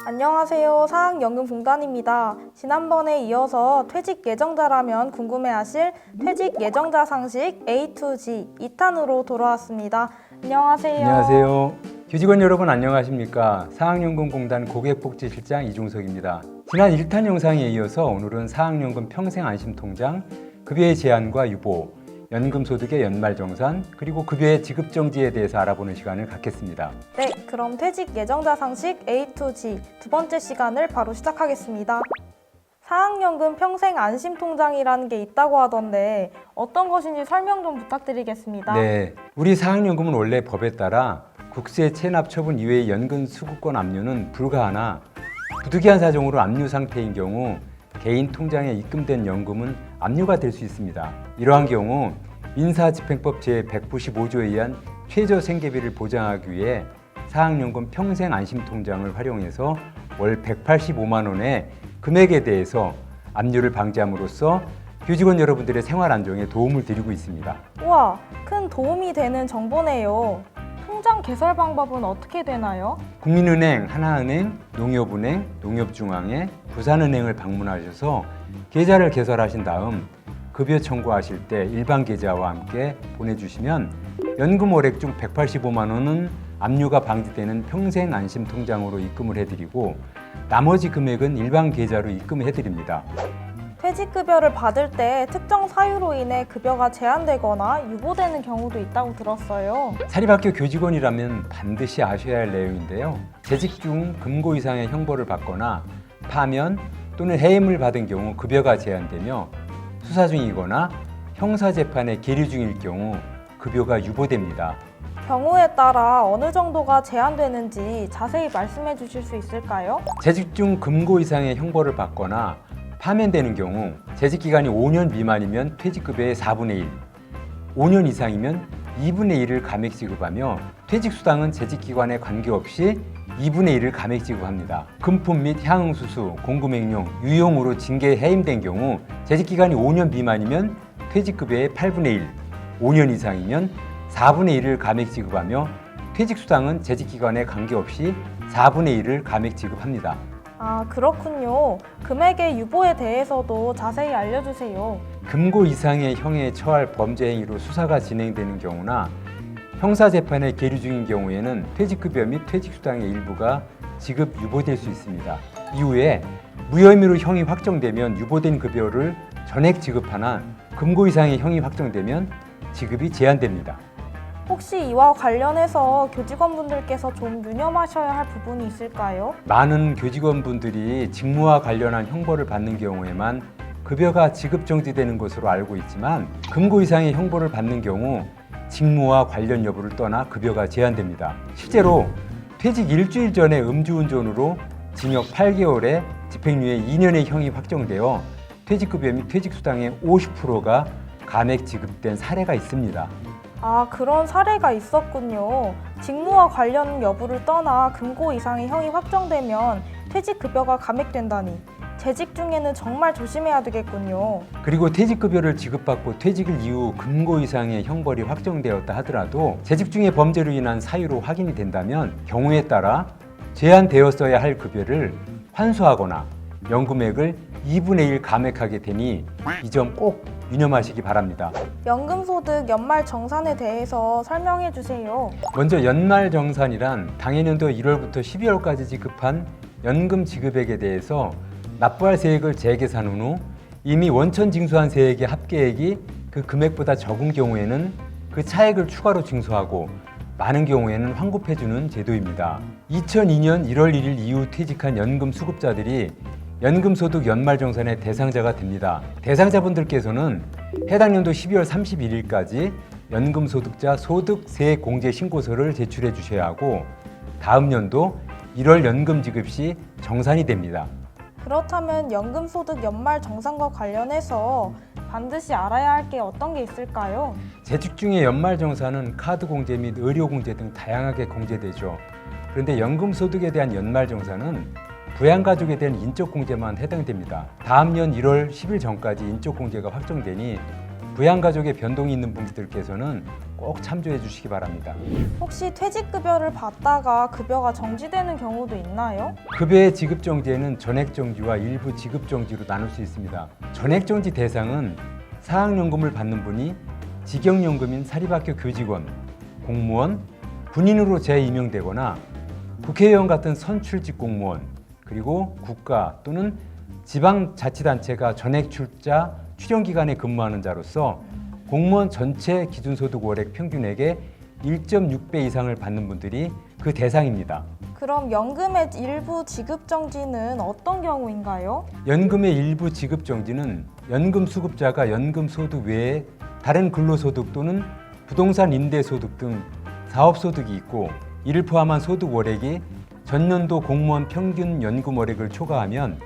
안녕하세요. 사학연금공단입니다. 지난번에 이어서 퇴직 예정자라면 궁금해하실 퇴직 예정자 상식 A to G 2탄으로 돌아왔습니다. 안녕하세요. 안녕하세요. 교직원 여러분 안녕하십니까? 사학연금공단 고객복지실장 이중석입니다. 지난 1탄 영상에 이어서 오늘은 사학연금 평생안심통장, 급여의 제한과 유보, 연금소득의 연말정산, 그리고 급여의 지급정지에 대해서 알아보는 시간을 갖겠습니다. 네, 그럼 퇴직 예정자 상식 A to G 두 번째 시간을 바로 시작하겠습니다. 사학연금 평생안심통장이라는 게 있다고 하던데 어떤 것인지 설명 좀 부탁드리겠습니다. 네, 우리 사학연금은 원래 법에 따라 국세 체납 처분 이외의 연금 수급권 압류는 불가하나 부득이한 사정으로 압류 상태인 경우 개인 통장에 입금된 연금은 압류가 될 수 있습니다. 이러한 경우 민사집행법 제195조에 의한 최저 생계비를 보장하기 위해 사학연금 평생안심통장을 활용해서 월 185만 원의 금액에 대해서 압류를 방지함으로써 교직원 여러분들의 생활 안정에 도움을 드리고 있습니다. 우와, 큰 도움이 되는 정보네요. 통장 개설 방법은 어떻게 되나요? 국민은행, 하나은행, 농협은행, 농협중앙회, 부산은행을 방문하셔서 계좌를 개설하신 다음 급여 청구하실 때 일반 계좌와 함께 보내주시면 연금 월액 중 185만 원은 압류가 방지되는 평생안심통장으로 입금을 해드리고 나머지 금액은 일반 계좌로 입금해드립니다. 퇴직급여를 받을 때 특정 사유로 인해 급여가 제한되거나 유보되는 경우도 있다고 들었어요. 사립학교 교직원이라면 반드시 아셔야 할 내용인데요. 재직 중 금고 이상의 형벌을 받거나 파면 또는 해임을 받은 경우 급여가 제한되며 수사 중이거나 형사재판에 계류 중일 경우 급여가 유보됩니다. 경우에 따라 어느 정도가 제한되는지 자세히 말씀해 주실 수 있을까요? 재직 중 금고 이상의 형벌을 받거나 파면되는 경우 재직기간이 5년 미만이면 퇴직급여의 4분의 1, 5년 이상이면 2분의 1을 감액 지급하며 퇴직수당은 재직기간에 관계없이 2분의 1을 감액 지급합니다. 금품 및 향응수수, 공금행용, 유용으로 징계 해임된 경우 재직기간이 5년 미만이면 퇴직급여의 8분의 1, 5년 이상이면 4분의 1을 감액 지급하며 퇴직수당은 재직기간에 관계없이 4분의 1을 감액 지급합니다. 아, 그렇군요. 금액의 유보에 대해서도 자세히 알려주세요. 금고 이상의 형에 처할 범죄 행위로 수사가 진행되는 경우나 형사재판에 계류 중인 경우에는 퇴직급여 및 퇴직수당의 일부가 지급 유보될 수 있습니다. 이후에 무혐의로 형이 확정되면 유보된 급여를 전액 지급하나 금고 이상의 형이 확정되면 지급이 제한됩니다. 혹시 이와 관련해서 교직원분들께서 좀 유념하셔야 할 부분이 있을까요? 많은 교직원분들이 직무와 관련한 형벌을 받는 경우에만 급여가 지급 정지되는 것으로 알고 있지만 금고 이상의 형벌을 받는 경우 직무와 관련 여부를 떠나 급여가 제한됩니다. 실제로 퇴직 일주일 전에 음주운전으로 징역 8개월에 집행유예 2년의 형이 확정되어 퇴직급여 및 퇴직수당의 50%가 감액 지급된 사례가 있습니다. 아, 그런 사례가 있었군요. 직무와 관련 여부를 떠나 금고 이상의 형이 확정되면 퇴직급여가 감액된다니. 재직 중에는 정말 조심해야 되겠군요. 그리고 퇴직급여를 지급받고 퇴직일 이후 금고 이상의 형벌이 확정되었다 하더라도 재직 중의 범죄로 인한 사유로 확인이 된다면 경우에 따라 제한되었어야 할 급여를 환수하거나 연금액을 2분의 1 감액하게 되니 이 점 꼭 유념하시기 바랍니다. 연금소득 연말정산에 대해서 설명해 주세요. 먼저 연말정산이란 당해년도 1월부터 12월까지 지급한 연금 지급액에 대해서 납부할 세액을 재계산 후 이미 원천 징수한 세액의 합계액이 그 금액보다 적은 경우에는 그 차액을 추가로 징수하고 많은 경우에는 환급해주는 제도입니다. 2002년 1월 1일 이후 퇴직한 연금 수급자들이 연금소득 연말정산의 대상자가 됩니다. 대상자분들께서는 해당 연도 12월 31일까지 연금소득자 소득세액공제신고서를 제출해 주셔야 하고 다음 연도 1월 연금 지급 시 정산이 됩니다. 그렇다면 연금소득 연말정산과 관련해서 반드시 알아야 할 게 어떤 게 있을까요? 재직 중에 연말정산은 카드공제 및 의료공제 등 다양하게 공제되죠. 그런데 연금소득에 대한 연말정산은 부양가족에 대한 인적공제만 해당됩니다. 다음 년 1월 10일 전까지 인적공제가 확정되니 부양가족의 변동이 있는 분들께서는 꼭 참조해 주시기 바랍니다. 혹시 퇴직급여를 받다가 급여가 정지되는 경우도 있나요? 급여의 지급 정지에는 전액 정지와 일부 지급 정지로 나눌 수 있습니다. 전액 정지 대상은 사학연금을 받는 분이 직영연금인 사립학교 교직원, 공무원, 군인으로 재임용되거나 국회의원 같은 선출직 공무원, 그리고 국가 또는 지방자치단체가 전액 출자 출연 기간에 근무하는 자로서 공무원 전체 기준소득 월액 평균액의 1.6배 이상을 받는 분들이 그 대상입니다. 그럼 연금의 일부 지급 정지는 어떤 경우인가요? 연금의 일부 지급 정지는 연금 수급자가 연금 소득 외에 다른 근로소득 또는 부동산 임대소득 등 사업소득이 있고 이를 포함한 소득 월액이 전년도 공무원 평균 연금 월액을 초과하면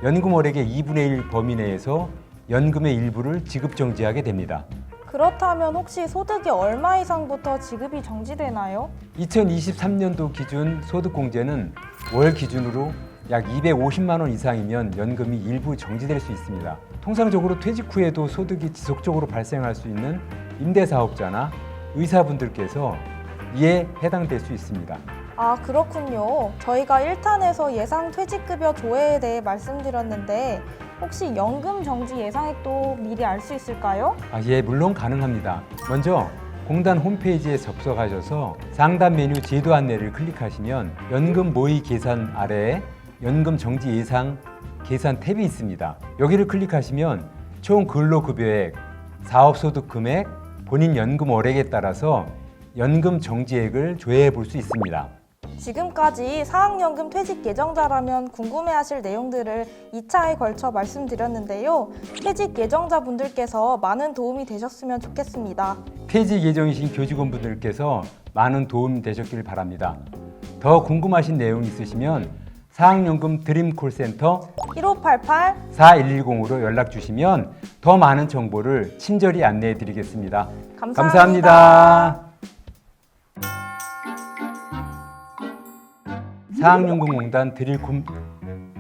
연금 월액의 2분의 1 범위 내에서 연금의 일부를 지급 정지하게 됩니다. 그렇다면 혹시 소득이 얼마 이상부터 지급이 정지되나요? 2023년도 기준 소득공제는 월 기준으로 약 250만 원 이상이면 연금이 일부 정지될 수 있습니다. 통상적으로 퇴직 후에도 소득이 지속적으로 발생할 수 있는 임대사업자나 의사분들께서 이에 해당될 수 있습니다. 아, 그렇군요. 저희가 1탄에서 예상 퇴직급여 조회에 대해 말씀드렸는데 혹시 연금 정지 예상액도 미리 알 수 있을까요? 예, 물론 가능합니다. 먼저 공단 홈페이지에 접속하셔서 상단 메뉴 제도 안내를 클릭하시면 연금 모의 계산 아래에 연금 정지 예상 계산 탭이 있습니다. 여기를 클릭하시면 총 근로급여액, 사업소득 금액, 본인 연금 월액에 따라서 연금 정지액을 조회해 볼 수 있습니다. 지금까지 사학연금 퇴직 예정자라면 궁금해하실 내용들을 2차에 걸쳐 말씀드렸는데요. 퇴직 예정자분들께서 많은 도움이 되셨으면 좋겠습니다. 퇴직 예정이신 교직원분들께서 많은 도움 되셨길 바랍니다. 더 궁금하신 내용 있으시면 사학연금 드림콜센터 1588 4110으로 연락 주시면 더 많은 정보를 친절히 안내해 드리겠습니다. 감사합니다. 감사합니다. 사학연금공단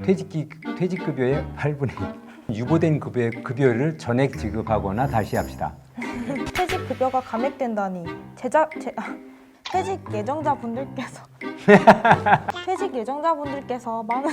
퇴직급여의 8분의 1 유보된 급여를 전액 지급하거나 다시 합시다. 퇴직급여가 감액된다니 퇴직 예정자분들께서 퇴직 예정자분들께서 많은